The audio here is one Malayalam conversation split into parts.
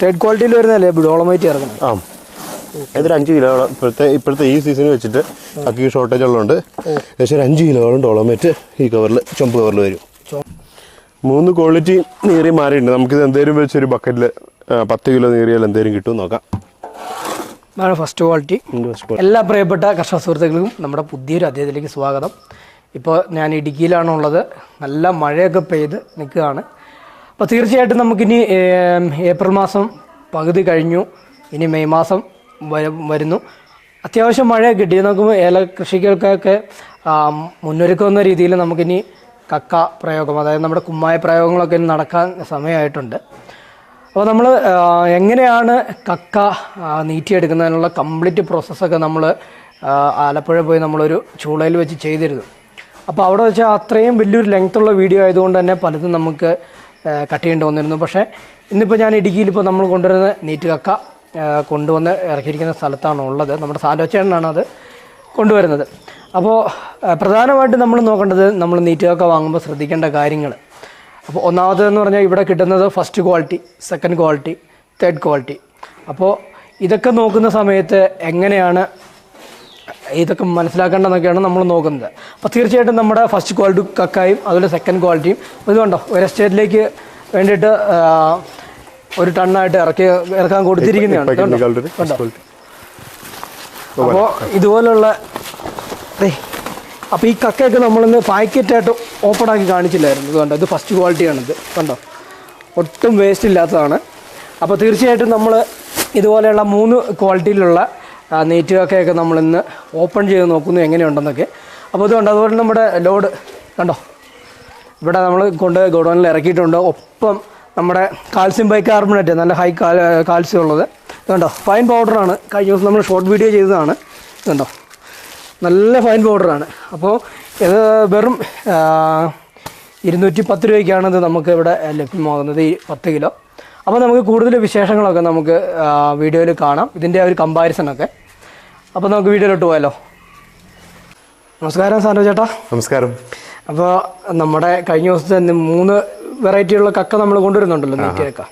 തേർഡ് ക്വാളിറ്റിയിൽ വരുന്നതല്ലേ ഡോളമൈറ്റ് ഇറങ്ങുന്നത്? ആ, ഏതൊരു 5 കിലോളം ഇപ്പോഴത്തെ ഈ സീസണിൽ വെച്ചിട്ട് കക്കി ഷോർട്ടേജ് ഉള്ളതുകൊണ്ട് ഏകദേശം ഒരു 5 കിലോളം ഡോളമൈറ്റ് ഈ കവറിൽ ചുമപ്പ് കവറിൽ വരും. 3 ക്വാളിറ്റി നീറി മാറിയിട്ടുണ്ട്. നമുക്കിത് എന്തേലും വെച്ചൊരു ബക്കറ്റിൽ 10 കിലോ നീറിയാൽ എന്തേലും കിട്ടും നോക്കാം. First quality. എല്ലാ പ്രിയപ്പെട്ട കർഷക സുഹൃത്തുക്കൾക്കും നമ്മുടെ പുതിയൊരു അധ്യായത്തിലേക്ക് സ്വാഗതം. ഇപ്പോൾ ഞാൻ ഇടുക്കിയിലാണുള്ളത്. നല്ല മഴയൊക്കെ പെയ്ത് നിൽക്കുകയാണ്. അപ്പോൾ തീർച്ചയായിട്ടും നമുക്കിനി ഏപ്രിൽ മാസം പകുതി കഴിഞ്ഞു, ഇനി മെയ് മാസം വരുന്നു. അത്യാവശ്യം മഴയൊക്കെ കിട്ടി. നമുക്ക് ഏല കൃഷികൾക്കൊക്കെ മുന്നൊരുക്കം എന്ന രീതിയിൽ നമുക്കിനി കക്ക പ്രയോഗം, അതായത് നമ്മുടെ കുമ്മായ പ്രയോഗങ്ങളൊക്കെ നടക്കാൻ സമയമായിട്ടുണ്ട്. അപ്പോൾ നമ്മൾ എങ്ങനെയാണ് കക്ക നീറ്റിയെടുക്കുന്നതിനുള്ള കംപ്ലീറ്റ് പ്രോസസ്സൊക്കെ നമ്മൾ ആലപ്പുഴ പോയി നമ്മളൊരു ചൂളയിൽ വെച്ച് ചെയ്തിരുന്നു. അപ്പോൾ അവിടെ വെച്ചാൽ അത്രയും വലിയൊരു ലെങ്ത്തുള്ള വീഡിയോ ആയതുകൊണ്ട് തന്നെ പലതും നമുക്ക് കട്ട് ചെയ്യേണ്ടി വന്നിരുന്നു. പക്ഷേ ഇന്നിപ്പോൾ ഞാൻ ഇടുക്കിയിൽ ഇപ്പോൾ നമ്മൾ കൊണ്ടുവരുന്ന നീറ്റ് കക്ക കൊണ്ടുവന്ന് ഇറക്കിയിരിക്കുന്ന സ്ഥലത്താണ് ഉള്ളത്. നമ്മുടെ സാൻഡോച്ചേട്ടനാണ് അത് കൊണ്ടുവരുന്നത്. അപ്പോൾ പ്രധാനമായിട്ടും നമ്മൾ നോക്കേണ്ടത് നമ്മൾ നീറ്റ് കക്ക വാങ്ങുമ്പോൾ ശ്രദ്ധിക്കേണ്ട കാര്യങ്ങൾ. അപ്പോൾ ഒന്നാമതെന്ന് പറഞ്ഞാൽ ഇവിടെ കിട്ടുന്നത് first quality, second quality, third quality. അപ്പോൾ ഇതൊക്കെ നോക്കുന്ന സമയത്ത് എങ്ങനെയാണ് ഇതൊക്കെ മനസ്സിലാക്കേണ്ടതെന്നൊക്കെയാണ് നമ്മൾ നോക്കുന്നത്. അപ്പോൾ തീർച്ചയായിട്ടും നമ്മുടെ ഫസ്റ്റ് ക്വാളിറ്റി കക്കായും അതുപോലെ സെക്കൻഡ് ക്വാളിറ്റിയും ഇതുകൊണ്ടോ ഒരു എസ്റ്റേറ്റിലേക്ക് വേണ്ടിയിട്ട് ഒരു ടണ്ണായിട്ട് ഇറക്കാൻ കൊടുത്തിരിക്കുന്നതാണ്. അപ്പോൾ ഇതുപോലുള്ള അപ്പോൾ ഈ കക്കയൊക്കെ നമ്മളിന്ന് പാക്കറ്റായിട്ട് ഓപ്പണാക്കി കാണിച്ചില്ലായിരുന്നു. ഇതുകൊണ്ട് ഇത് ഫസ്റ്റ് ക്വാളിറ്റിയാണിത്, കണ്ടോ, ഒട്ടും വേസ്റ്റ് ഇല്ലാത്തതാണ്. അപ്പോൾ തീർച്ചയായിട്ടും നമ്മൾ ഇതുപോലെയുള്ള 3 ക്വാളിറ്റിയിലുള്ള നെയ്റ്റ് കക്കയൊക്കെ നമ്മളിന്ന് ഓപ്പൺ ചെയ്ത് നോക്കുന്നു എങ്ങനെയുണ്ടെന്നൊക്കെ. അപ്പോൾ ഇതുകൊണ്ട് അതുപോലെ നമ്മുടെ ലോഡ് കണ്ടോ, ഇവിടെ നമ്മൾ കൊണ്ട് ഗോഡൗണിൽ ഇറക്കിയിട്ടുണ്ട്. ഒപ്പം നമ്മുടെ കാൽസ്യം ബൈകാർബണേറ്റ്, നല്ല ഹൈ കാൽസ്യം ഉള്ളത് കണ്ടോ, ഫൈൻ പൗഡറാണ്. കഴിഞ്ഞ ദിവസം നമ്മൾ ഷോർട്ട് വീഡിയോ ചെയ്തതാണ്. കണ്ടോ, നല്ല ഫൈൻ പൗഡറാണ്. അപ്പോൾ ഇത് വെറും 210 രൂപയ്ക്കാണ് ഇത് നമുക്ക് ഇവിടെ ലഭ്യമാകുന്നത്, ഈ 10 കിലോ. അപ്പോൾ നമുക്ക് കൂടുതൽ വിശേഷങ്ങളൊക്കെ നമുക്ക് വീഡിയോയിൽ കാണാം, ഇതിൻ്റെ ഒരു കമ്പാരിസണൊക്കെ. അപ്പോൾ നമുക്ക് വീഡിയോയിലോട്ട് പോയാലോ. നമസ്കാരം സാൻഡോ ചേട്ടാ. നമസ്കാരം. അപ്പോൾ നമ്മുടെ കഴിഞ്ഞ ദിവസത്തെ 3 വെറൈറ്റിയുള്ള കക്ക നമ്മൾ കൊണ്ടുവരുന്നുണ്ടല്ലോ, നെറ്റിയൊക്കെ.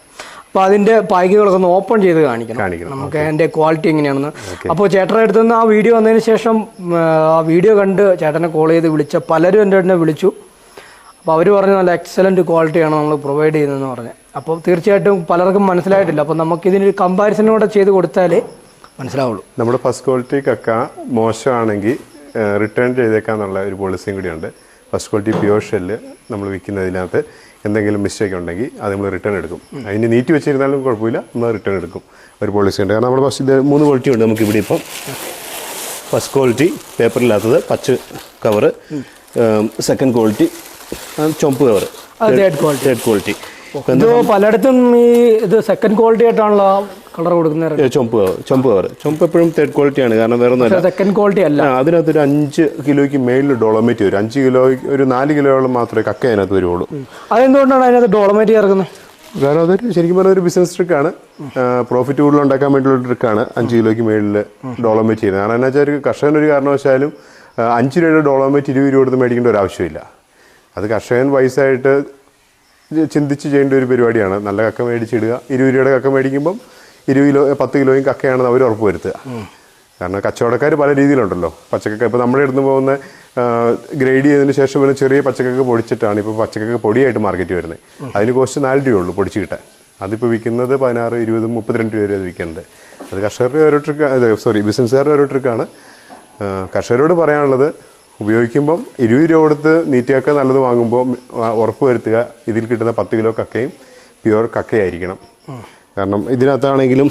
അപ്പോൾ അതിൻ്റെ പായ്ക്കുകളൊക്കെ ഒന്ന് ഓപ്പൺ ചെയ്ത് കാണിക്കണം നമുക്ക്, അതിൻ്റെ ക്വാളിറ്റി എങ്ങനെയാണെന്ന്. അപ്പോൾ ചേട്ടൻ്റെ അടുത്ത് നിന്ന് ആ വീഡിയോ വന്നതിന് ശേഷം ആ വീഡിയോ കണ്ട് ചേട്ടനെ കോൾ ചെയ്ത് വിളിച്ച പലരും എൻ്റെ അടുത്ത് വിളിച്ചു. അപ്പോൾ അവർ പറഞ്ഞു നല്ല എക്സലൻറ്റ് ക്വാളിറ്റിയാണ് നമ്മൾ പ്രൊവൈഡ് ചെയ്യുന്നതെന്ന് പറഞ്ഞ്. അപ്പോൾ തീർച്ചയായിട്ടും പലർക്കും മനസ്സിലായിട്ടില്ല. അപ്പോൾ നമുക്കിതിനൊരു കമ്പാരിസൺ കൂടെ ചെയ്ത് കൊടുത്താലേ മനസ്സിലാവുള്ളൂ. നമ്മുടെ ഫസ്റ്റ് ക്വാളിറ്റി കക്ക മോശമാണെങ്കിൽ റിട്ടേൺ ചെയ്തേക്കാന്നുള്ള ഒരു പോളിസിയും കൂടിയുണ്ട്. ഫസ്റ്റ് ക്വാളിറ്റി പ്യുവർ ഷെല്ല് നമ്മൾ വിൽക്കുന്നതിനകത്ത് എന്തെങ്കിലും മിസ്റ്റേക്ക് ഉണ്ടെങ്കിൽ അത് നമ്മൾ റിട്ടേൺ എടുക്കും. അതിന് നീറ്റ് വെച്ചിരുന്നാലും കുഴപ്പമില്ല, നമ്മൾ റിട്ടേൺ എടുക്കും. ഒരു പോളിസി ഉണ്ട്. കാരണം നമ്മുടെ ഫസ്റ്റ് ഇത് 3 ക്വാളിറ്റി ഉണ്ട് നമുക്കിവിടെ. ഇപ്പം ഫസ്റ്റ് ക്വാളിറ്റി പേപ്പറില്ലാത്തത് പച്ച കവറ്, സെക്കൻഡ് ക്വാളിറ്റി ചുമപ്പ് കവറ്, തേർഡ് ക്വാളിറ്റി. പലയിടത്തും ഈ ഇത് സെക്കൻഡ് ക്വാളിറ്റി ആയിട്ടാണല്ലോ കളർ കൊടുക്കുന്നത്. ചുമപ്പ് കവർ. ചുമപ്പ് എപ്പോഴും തേർഡ് ക്വാളിറ്റിയാണ്. കാരണം വേറെ ഒന്നും സെക്കൻഡ് ക്വാളിറ്റി അല്ല. അതിനകത്തൊരു 5 കിലോയ്ക്ക് മേളിൽ ഡോളമൈറ്റ് വരും. 5 കിലോയ്ക്ക് ഒരു 4 കിലോയോളം മാത്രമേ കക്ക അതിനകത്ത് വരുള്ളൂ. അതെന്തുകൊണ്ടാണ് അതിനകത്ത് ഡോളമൈറ്റ് ചേർക്കുന്നത്? കാരണം അതൊരു ശരിക്കും പറഞ്ഞ ഒരു ബിസിനസ് ട്രിക്കാണ്. പ്രോഫിറ്റ് കൂടുതൽ ഉണ്ടാക്കാൻ വേണ്ടിയുള്ള ട്രിക്കാണ് 5 കിലോയ്ക്ക് മേളിൽ ഡോളമൈറ്റ് ചെയ്യുന്നത്. കാരണം എന്താ വെച്ചാൽ കർഷകനൊരു കാരണവശാലും 5 രൂപയുടെ ഡോളമൈറ്റ് 20 രൂപ കൊടുത്ത് മേടിക്കേണ്ട ഒരു ആവശ്യമില്ല. അത് കർഷകൻ വയസ്സായിട്ട് ചിന്തിച്ച് ചെയ്യേണ്ട ഒരു പരിപാടിയാണ്. നല്ല കക്ക മേടിച്ചിടുക. 20 രൂപയുടെ കക്ക മേടിക്കുമ്പം 20 കിലോ 10 കിലോയും കക്കയാണെന്ന് അവർ ഉറപ്പ് വരുത്തുക. കാരണം കച്ചവടക്കാർ പല രീതിയിലുണ്ടല്ലോ. പച്ചക്കക്ക ഇപ്പോൾ നമ്മുടെ അടുത്ത് പോകുന്ന ഗ്രേഡ് ചെയ്തതിന് ശേഷം വരുന്ന ചെറിയ പച്ചക്കക്ക പൊടിച്ചിട്ടാണ് ഇപ്പോൾ പച്ചക്കക്ക പൊടിയായിട്ട് മാർക്കറ്റ് വരുന്നത്. അതിന് കോസ്റ്റ് 4 രൂപയുള്ളൂ പൊടിച്ച് കിട്ടാൻ. അതിപ്പോൾ വിൽക്കുന്നത് 16, 20, 32 രൂപ വരെ അത് വിൽക്കുന്നത്. അത് കർഷകരുടെ ഓരോ ട്രിക്ക്, ബിസിനസ്സുകാരുടെ ഓരോ ട്രിക്കാണ്. കർഷകരോട് പറയാനുള്ളത്, ഉപയോഗിക്കുമ്പം 20 രൂപ കൊടുത്ത് നീറ്റിയൊക്കെ നല്ലത് വാങ്ങുമ്പോൾ ഉറപ്പ് വരുത്തുക ഇതിൽ കിട്ടുന്ന 10 കിലോ കക്കയും പ്യുവർ കക്കയായിരിക്കണം. കാരണം ഇതിനകത്താണെങ്കിലും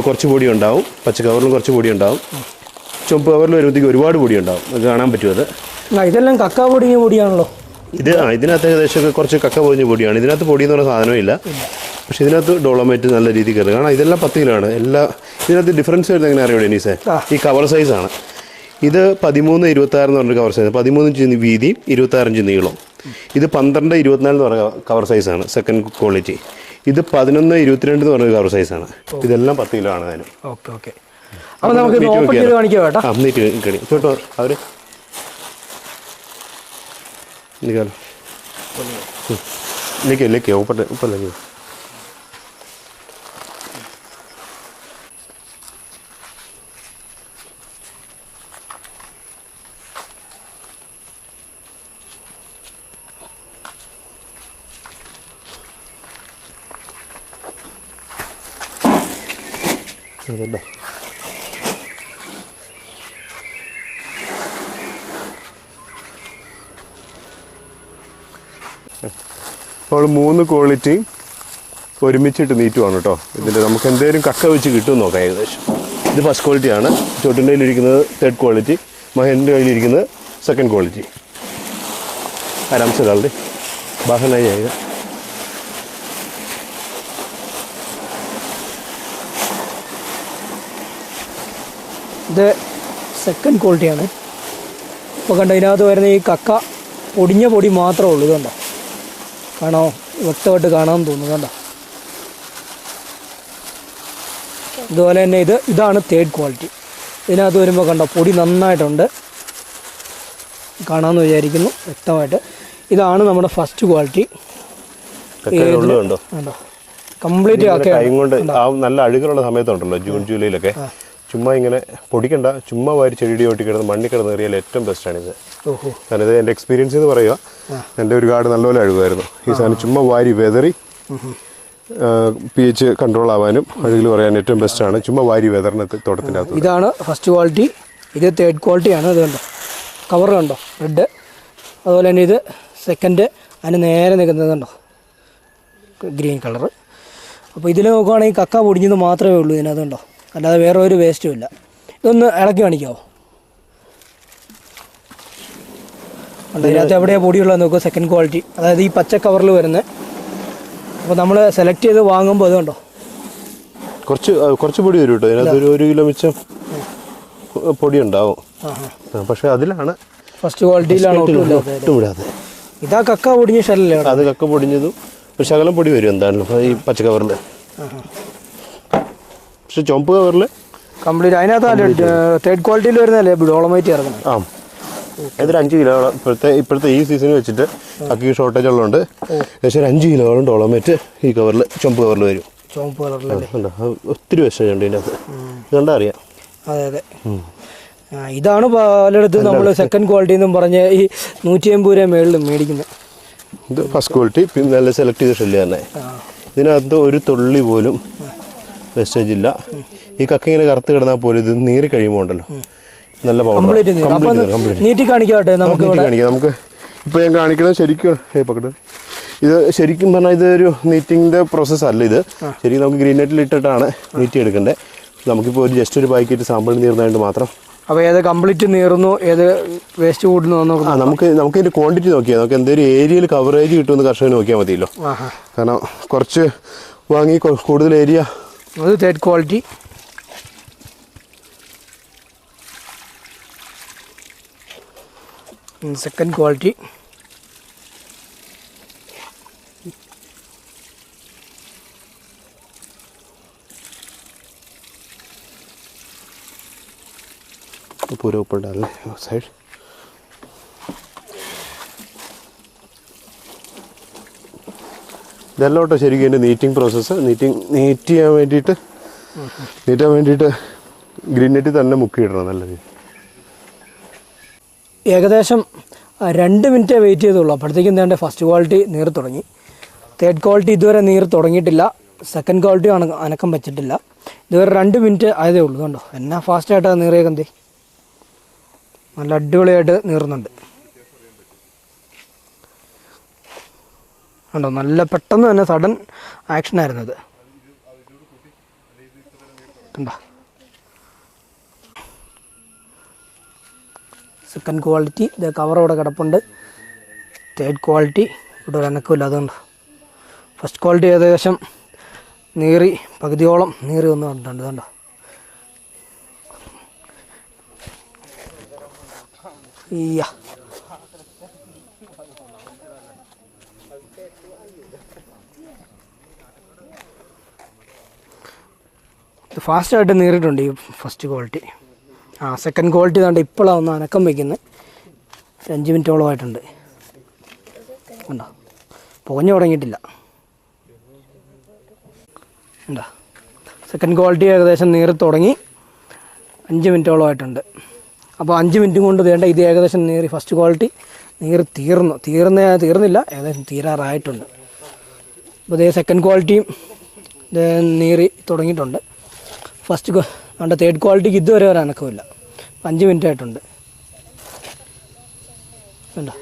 കുറച്ച് പൊടി ഉണ്ടാവും, പച്ച കവറിലും കുറച്ച് പൊടി ഉണ്ടാവും, ചുമപ്പ് കവറിൽ വരുമ്പോഴത്തേക്ക് ഒരുപാട് പൊടി ഉണ്ടാവും. അത് കാണാൻ പറ്റും. അത് ഇതെല്ലാം കക്ക പൊടിഞ്ഞ പൊടിയാണല്ലോ. ഇതിനകത്ത് ഏകദേശം കുറച്ച് കക്ക പൊടിഞ്ഞ പൊടിയാണ്. ഇതിനകത്ത് പൊടി എന്ന് പറഞ്ഞ സാധനമില്ല. പക്ഷെ ഇതിനകത്ത് ഡോളമൈറ്റ് നല്ല രീതിയിൽ കയറും. കാരണം ഇതെല്ലാം 10 കിലോ ആണ്. ഇതിനകത്ത് ഡിഫറൻസ് വരുന്നത് എങ്ങനെ അറിയാം ഡെനീസേ? ഈ കവർ സൈസാണ്. ഇത് 13, 26 എന്ന് പറഞ്ഞൊരു കവർ സൈസ്. 13 ഇഞ്ച് വീതിയും 26 ഇഞ്ച് നീളം. ഇത് 12, 24 എന്ന് പറഞ്ഞ കവർ സൈസാണ് സെക്കൻഡ് ക്വാളിറ്റി. ഇത് 11, 22 എന്ന് പറഞ്ഞ കവർ സൈസാണ്. ഇതെല്ലാം 10 കിലോ ആണ്. അതിന് അപ്പോൾ നമുക്ക് ഓപ്പൺ ചെയ്ത് കാണിക്കാം കേട്ടോ. കേട്ടോ അവർ लेके ऊपर ऊपर लगे അതല്ലേ അപ്പോൾ 3 ക്വാളിറ്റിയും ഒരുമിച്ചിട്ട് നീറ്റുവാണ് കേട്ടോ. ഇതിൽ നമുക്ക് എന്തെങ്കിലും കക്ക വെച്ച് കിട്ടുമെന്ന് നോക്കാം. ഏകദേശം ഇത് ഫസ്റ്റ് ക്വാളിറ്റിയാണ്. ചോട്ടിൻ്റെ കയ്യിലിരിക്കുന്നത് 3rd ക്വാളിറ്റി, മഹേൻ്റെ കയ്യിലിരിക്കുന്നത് 2nd क्वालिटी. आराम से डाल दे, बाहर नहीं जाएगा. ഇത് 2nd ക്വാളിറ്റിയാണ്. ഇപ്പോൾ കണ്ട ഇതിനകത്ത് വരുന്ന ഈ കക്ക പൊടിഞ്ഞ പൊടി മാത്രമേ ഉള്ളൂ. ഇതുണ്ടോ, കാണോ, വ്യക്തമായിട്ട് കാണാമെന്ന് തോന്നുന്നു. കണ്ടോ, ഇതുപോലെ തന്നെ ഇതാണ് 3rd ക്വാളിറ്റി. ഇതിനകത്ത് വരുമ്പോൾ കണ്ടോ പൊടി നന്നായിട്ടുണ്ട്, കാണാമെന്ന് വിചാരിക്കുന്നു വ്യക്തമായിട്ട്. ഇതാണ് നമ്മുടെ ഫസ്റ്റ് ക്വാളിറ്റി. കണ്ടോ കംപ്ലീറ്റ് നല്ല അഴുകുള്ള സമയത്തുണ്ടല്ലോ, ജൂൺ ജൂലൈയിലൊക്കെ ചുമ്മാ ഇങ്ങനെ പൊടിക്കണ്ട, ചുമ്മാ വാരി ചെടി ഒട്ടി കിടന്ന് മണ്ണി കിടന്ന് എറിയാൽ ഏറ്റവും ബെസ്റ്റാണിത്. കാരണം ഇത് എൻ്റെ എക്സ്പീരിയൻസ് എന്ന് പറയുക, എൻ്റെ ഒരു കാട് നല്ലപോലെ അഴുകുമായിരുന്നു. ഈ സാധനം ചുമ്മാ വാരി വെതറി pH കൺട്രോൾ ആവാനും അഴുകിൽ പറയാൻ ഏറ്റവും ബെസ്റ്റാണ്. ചുമ്മാ വാരി വെതറിന് തോട്ടത്തിൻ്റെ അകത്ത്. ഇതാണ് ഫസ്റ്റ് ക്വാളിറ്റി. ഇത് 3rd ക്വാളിറ്റിയാണ്. ഇത് കണ്ടോ, കവർ കണ്ടോ, റെഡ്. അതുപോലെ തന്നെ ഇത് 2nd, അതിന് നേരെ നിൽക്കുന്നത് കണ്ടോ, ഗ്രീൻ കളറ്. അപ്പോൾ ഇതിൽ നോക്കുകയാണെങ്കിൽ കക്ക പൊടിഞ്ഞത് മാത്രമേ ഉള്ളൂ ഇതിനകത്ത് കണ്ടോ, അല്ലാതെ വേറെ ഒരു വേസ്റ്റും ഇല്ല. ഇതൊന്ന് ഇളക്കി കാണിക്കാമോ? ഇതിനകത്ത് എവിടെയാണ് പൊടിയുള്ളത് നോക്കുക. 2nd ക്വാളിറ്റി, അതായത് ഈ പച്ച കവറിൽ വരുന്നത്. അപ്പോൾ നമ്മൾ സെലക്ട് ചെയ്ത് വാങ്ങുമ്പോൾ അത് കണ്ടോ കുറച്ച് പൊടി വരും കേട്ടോ. ഇതിനകത്ത് 1 കിലോ മിച്ചം പൊടി ഉണ്ടാവും. പക്ഷെ അതിലാണ് ഫസ്റ്റ് ക്വാളിറ്റിയിലാണ് ഒട്ടും വിടാതെ. ഇതാ കക്ക പൊടിഞ്ഞ ഷെല്ലല്ലേ? അത് കക്ക പൊടിഞ്ഞതും ഒരു ശകലം പൊടി വരും എന്താണല്ലോ ഈ പച്ച കവറിൽ. പക്ഷെ ചുവപ്പ് കവറിൽ കംപ്ലീറ്റ്. അതിനകത്ത് 3rd ക്വാളിറ്റിയിൽ വരുന്നതല്ലേ ഡോളമൈറ്റ് ഇറങ്ങുന്നത്? ആ, ഏതൊരു 5 കിലോളം ഇപ്പോഴത്തെ ഈ സീസണിൽ വെച്ചിട്ട് അക്കി ഷോർട്ടേജ് ഉള്ളതുകൊണ്ട് ഏകദേശം 5 കിലോളം ഡോളമേറ്റ് ഈ കവറിൽ, ചുവപ്പ് കവറിൽ വരും. ചുവപ്പ് കളറിലല്ലേ? ഒത്തിരി വിഷയം ഉണ്ട് ഇതിൻ്റെ അകത്ത്, ഇതുകൊണ്ടാ അറിയാം. അതെ അതെ. ഇതാണ് പലയിടത്തും നമ്മൾ 2nd ക്വാളിറ്റി എന്നും പറഞ്ഞ് ഈ 150 രൂപ മേളിലും മേടിക്കുന്നത്. ഇത് ഫസ്റ്റ് ക്വാളിറ്റി. പിന്നെ നല്ല സെലക്ട് ചെയ്ത ഷെല്ല് തന്നെ. ഇതിനകത്ത് ഒരു തുള്ളി പോലും വേസ്റ്റേജ് ഇല്ല. ഈ കക്ക ഇങ്ങനെ കറുത്ത് കിടന്നാൽ പോലും ഇത് നീറി കഴിയുമ്പോൾ ഉണ്ടല്ലോ നല്ല നീട്ടി കാണിക്കാട്ടെ. നമുക്ക് ഇപ്പോൾ ഞാൻ കാണിക്കുന്നത് ശരിക്കും ഇത് ശരിക്കും പറഞ്ഞാൽ ഇതൊരു നീറ്റിങ്ങിൻ്റെ പ്രോസസ്സ് അല്ല. ഇത് ശരിക്കും നമുക്ക് ഗ്രീൻ നെറ്റിൽ ഇട്ടിട്ടാണ് നീറ്റി എടുക്കേണ്ടത്. നമുക്കിപ്പോൾ ജസ്റ്റ് ഒരു പാക്കറ്റ് സാമ്പിൾ നീർന്നതുകൊണ്ട് മാത്രം. അപ്പോൾ ഏത് കംപ്ലീറ്റ് നീറുന്നു, ഏത് വേസ്റ്റ് കൂടുന്നു നമുക്ക് ഇതിൻ്റെ ക്വാണ്ടിറ്റി നോക്കിയാൽ നമുക്ക് എന്തെങ്കിലും ഏരിയയിൽ കവറേജ് കിട്ടുമെന്ന് കർഷകന് നോക്കിയാൽ മതിയല്ലോ. കാരണം കുറച്ച് വാങ്ങി കൂടുതൽ ഏരിയ. അത് 3rd ക്വാളിറ്റി. Second quality. पूरे ऊपर डाल लें साइड. ഇതെല്ലാം കേട്ടോ ശരിക്കും എൻ്റെ നീറ്റിംഗ് പ്രോസസ്സ്. നീറ്റ് ചെയ്യാൻ വേണ്ടിയിട്ട് ഗ്രീൻ നെറ്റിൽ തന്നെ മുക്കിയിടണം നല്ല രീതി. ഏകദേശം 2 മിനിറ്റ് വെയിറ്റ് ചെയ്തുള്ളൂ. അപ്പോഴത്തേക്കും എന്താണ്ട് ഫസ്റ്റ് ക്വാളിറ്റി നീർ തുടങ്ങി. 3rd ക്വാളിറ്റി ഇതുവരെ നീർ തുടങ്ങിയിട്ടില്ല. 2nd ക്വാളിറ്റി അനക്കം വെച്ചിട്ടില്ല. ഇതുവരെ 2 മിനിറ്റ് ആയതേ ഉള്ളൂ. കണ്ടോ എന്നാ ഫാസ്റ്റായിട്ടാണ് നീറിയേക്കുന്നത്. നല്ല അടിപൊളിയായിട്ട് നീറുന്നുണ്ട് കണ്ടോ. നല്ല പെട്ടെന്ന് തന്നെ സഡൻ ആക്ഷനായിരുന്നു ഇത് കണ്ടോ. 2nd ക്വാളിറ്റി ഇത് കവർ അവിടെ കിടപ്പുണ്ട്. 3rd ക്വാളിറ്റി ഇവിടെ ഒരു അനക്കമില്ല. അതുകൊണ്ട് ഫസ്റ്റ് ക്വാളിറ്റി ഏകദേശം നീറി പകുതിയോളം നീറി വന്ന് കണ്ടിട്ടുണ്ട് കണ്ടോ. ഫാസ്റ്റായിട്ട് നീറിയിട്ടുണ്ട് ഈ ഫസ്റ്റ് ക്വാളിറ്റി. 2nd ക്വാളിറ്റി താണ്ട് ഇപ്പോഴാണ് ഒന്ന് അനക്കം വയ്ക്കുന്നത്. 5 മിനിറ്റോളമായിട്ടുണ്ട് ഉണ്ടോ. പുകഞ്ഞു തുടങ്ങിയിട്ടില്ല ഉണ്ടോ. 2nd ക്വാളിറ്റി ഏകദേശം നീറി തുടങ്ങി 5 മിനിറ്റോളമായിട്ടുണ്ട്. അപ്പോൾ 5 മിനിറ്റും കൊണ്ട് വേണ്ട ഇത് ഏകദേശം നീറി ഫസ്റ്റ് ക്വാളിറ്റി നീറി തീർന്നില്ല, ഏകദേശം തീരാറായിട്ടുണ്ട്. അപ്പോൾ ഇതേ 2nd ക്വാളിറ്റിയും നീറി തുടങ്ങിയിട്ടുണ്ട്. ഫസ്റ്റ് നമ്മുടെ തേർഡ് ക്വാളിറ്റിക്ക് ഇതുവരെ ഒരു അനക്കമില്ല. 5 മിനിറ്റ് ആയിട്ടുണ്ട്. കണ്ടോ?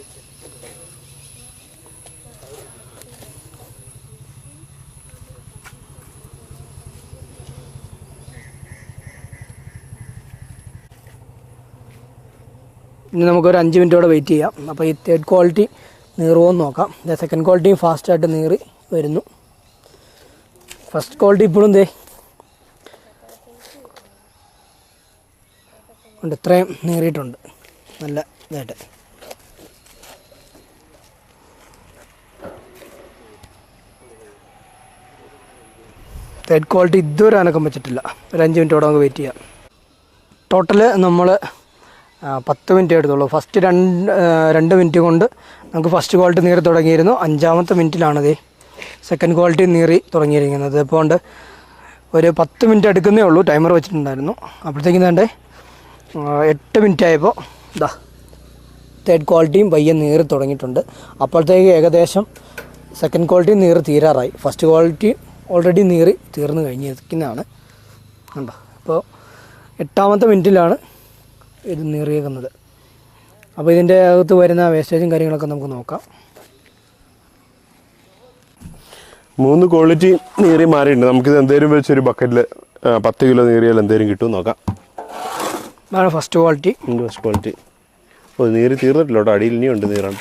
ഇനി നമുക്കൊരു 5 മിനിറ്റോടെ വെയിറ്റ് ചെയ്യാം. അപ്പോൾ ഈ തേർഡ് ക്വാളിറ്റി നീറുമോയെന്ന് നോക്കാം. സെക്കൻഡ് ക്വാളിറ്റിയും ഫാസ്റ്റായിട്ട് നീറി വരുന്നു. ഫസ്റ്റ് ക്വാളിറ്റി ഇപ്പോഴും ഉണ്ട്, ഇത്രയും നീറിയിട്ടുണ്ട് നല്ല ഇതായിട്ട്. തേർഡ് ക്വാളിറ്റി ഇതുവരെ അനക്കം വെച്ചിട്ടില്ല. ഒരു 5 മിനിറ്റോടെ നമുക്ക് വെയിറ്റ് ചെയ്യാം. ടോട്ടല് നമ്മൾ 10 മിനിറ്റ് എടുത്തുള്ളൂ. ഫസ്റ്റ് 2 മിനിറ്റ് കൊണ്ട് നമുക്ക് ഫസ്റ്റ് ക്വാളിറ്റി നീറി തുടങ്ങിയിരുന്നു. 5-ാമത്തെ മിനിറ്റിലാണത് സെക്കൻഡ് ക്വാളിറ്റി നീറി തുടങ്ങിയിരിക്കുന്നത്. ഇപ്പോൾ കൊണ്ട് ഒരു 10 മിനിറ്റ് എടുക്കുന്നേ ഉള്ളൂ. ടൈമർ വെച്ചിട്ടുണ്ടായിരുന്നു. അപ്പോഴത്തേക്കും തന്നെ 8 മിനിറ്റ് ആയപ്പോൾ ഇതാ തേർഡ് ക്വാളിറ്റിയും പയ്യെ നീറി തുടങ്ങിയിട്ടുണ്ട്. അപ്പോഴത്തേക്ക് ഏകദേശം സെക്കൻഡ് ക്വാളിറ്റി നീറി തീരാറായി. ഫസ്റ്റ് ക്വാളിറ്റി ഓൾറെഡി നീറി തീർന്നു കഴിഞ്ഞിരിക്കുന്നതാണ്. കണ്ടോ? ഇപ്പോൾ 8-ാമത്തെ മിനിറ്റിലാണ് ഇത് നീറിയേക്കുന്നത്. അപ്പോൾ ഇതിൻ്റെ അകത്ത് വരുന്ന വേസ്റ്റേജും കാര്യങ്ങളൊക്കെ നമുക്ക് നോക്കാം. 3 ക്വാളിറ്റി നീറി മാറിയിട്ടുണ്ട്. നമുക്കിത് എന്തെങ്കിലും വെച്ചൊരു ബക്കറ്റിൽ 10 കിലോ നീറിയാൽ എന്തെങ്കിലും കിട്ടും നോക്കാം. അതാണ് ഫസ്റ്റ് ക്വാളിറ്റി. ഫസ്റ്റ് ക്വാളിറ്റി നീറി തീർന്നിട്ടില്ല കേട്ടോ. അടിയിൽ ഇനിയുണ്ട് നീറാൻ.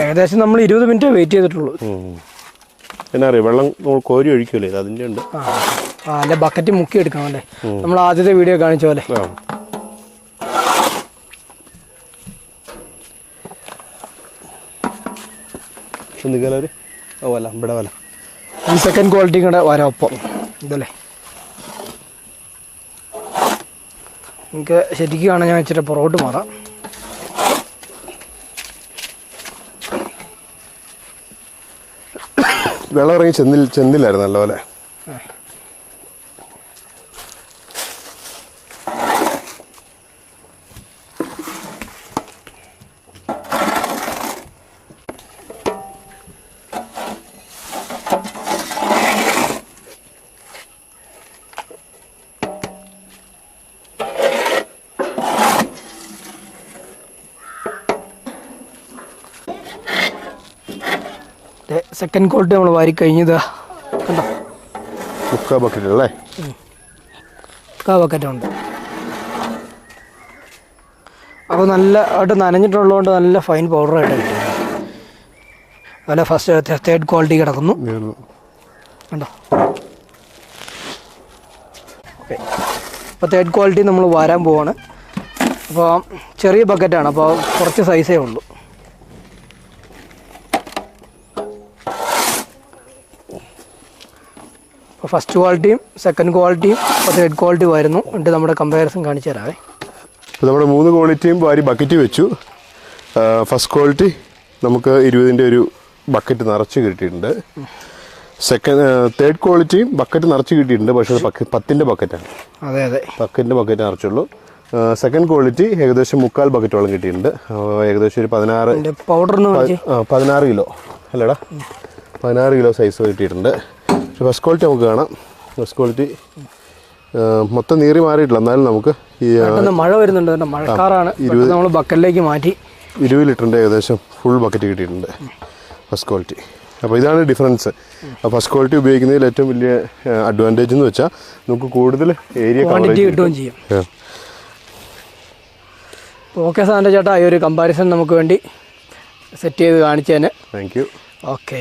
ഏകദേശം നമ്മൾ 20 മിനിറ്റ് വെയിറ്റ് ചെയ്തിട്ടുള്ളൂ. എന്നാ അറിയാം, വെള്ളം കോരി ഒഴിക്കുമല്ലേ, ഇത് അതിൻ്റെ ഉണ്ട്. അല്ലെ ബക്കറ്റ് മുക്കി എടുക്കണം അല്ലേ, നമ്മൾ ആദ്യത്തെ വീഡിയോ കാണിച്ച പോലെ. ഈ സെക്കൻഡ് ക്വാളിറ്റി കൂടെ വരാം ഒപ്പം ഇതല്ലേ. എനിക്ക് ശരിക്കും കാണാൻ ഞാൻ ഇച്ചിരി പുറകോട്ട് മാറാം. വെള്ളം ഇറങ്ങി ചെന്നില്ലായിരുന്നു നല്ലപോലെ. സെക്കൻഡ് ക്വാളിറ്റി നമ്മൾ വാരി കഴിഞ്ഞത് കണ്ടോ, 3/4 ബക്കറ്റ് അല്ലേ? 3/4 ബക്കറ്റുണ്ട്. അപ്പോൾ നല്ല ആയിട്ട് നനഞ്ഞിട്ടുള്ളതുകൊണ്ട് നല്ല ഫൈൻ പൗഡറായിട്ട് കിട്ടും. അതുപോലെ ഫസ്റ്റ് തേർഡ് ക്വാളിറ്റി കിടക്കുന്നു കണ്ടോ. ഓക്കെ, അപ്പോൾ തേർഡ് ക്വാളിറ്റി നമ്മൾ വാരാൻ പോവാണ്. അപ്പോൾ ചെറിയ ബക്കറ്റാണ്, അപ്പോൾ കുറച്ച് സൈസേ ഉള്ളൂ. അപ്പോൾ ഫസ്റ്റ് ക്വാളിറ്റിയും സെക്കൻഡ് ക്വാളിറ്റിയും തേർഡ് ക്വാളിറ്റി വരുന്നു. എന്നിട്ട് നമ്മുടെ കമ്പാരിസൺ കാണിച്ചു തരാവേ. ഇപ്പോൾ നമ്മുടെ 3 ക്വാളിറ്റിയും വാരി ബക്കറ്റ് വെച്ചു. ഫസ്റ്റ് ക്വാളിറ്റി നമുക്ക് 20-ൻ്റെ ഒരു ബക്കറ്റ് നിറച്ച് കിട്ടിയിട്ടുണ്ട്. തേർഡ് ക്വാളിറ്റിയും ബക്കറ്റ് നിറച്ച് കിട്ടിയിട്ടുണ്ട്, പക്ഷേ അത് 10-ൻ്റെ ബക്കറ്റാണ്. അതെ അതെ, 10-ൻ്റെ ബക്കറ്റ് നിറച്ചുള്ളൂ. സെക്കൻഡ് ക്വാളിറ്റി ഏകദേശം 3/4 ബക്കറ്റോളം കിട്ടിയിട്ടുണ്ട്. ഏകദേശം ഒരു 16 കിലോ അല്ലേടാ, 16 കിലോ സൈസ് കിട്ടിയിട്ടുണ്ട്. പക്ഷേ ഫസ്റ്റ് ക്വാളിറ്റി നമുക്ക് കാണാം. ഫസ്റ്റ് ക്വാളിറ്റി മൊത്തം നീറി മാറിയിട്ടില്ല, എന്നാലും നമുക്ക് ഈ മഴ വരുന്നുണ്ട്, മഴക്കാറാണ്, നമ്മൾ ബക്കറ്റിലേക്ക് മാറ്റി 20 ലിറ്ററിൻ്റെ ഏകദേശം ഫുൾ ബക്കറ്റ് കിട്ടിയിട്ടുണ്ട് ഫസ്റ്റ് ക്വാളിറ്റി. അപ്പോൾ ഇതാണ് ഡിഫറൻസ്. ഫസ്റ്റ് ക്വാളിറ്റി ഉപയോഗിക്കുന്നതിൽ ഏറ്റവും വലിയ അഡ്വാൻറ്റേജ് എന്ന് വെച്ചാൽ നമുക്ക് കൂടുതൽ ഏരിയ ക്വാണ്ടിറ്റി കിട്ടുകയും ചെയ്യും. ഓക്കെ സാറിൻ്റെ ചേട്ടാ, ഈ ഒരു കമ്പാരിസൺ നമുക്ക് വേണ്ടി സെറ്റ് ചെയ്ത് കാണിച്ചതിന് താങ്ക് യു. ഓക്കെ.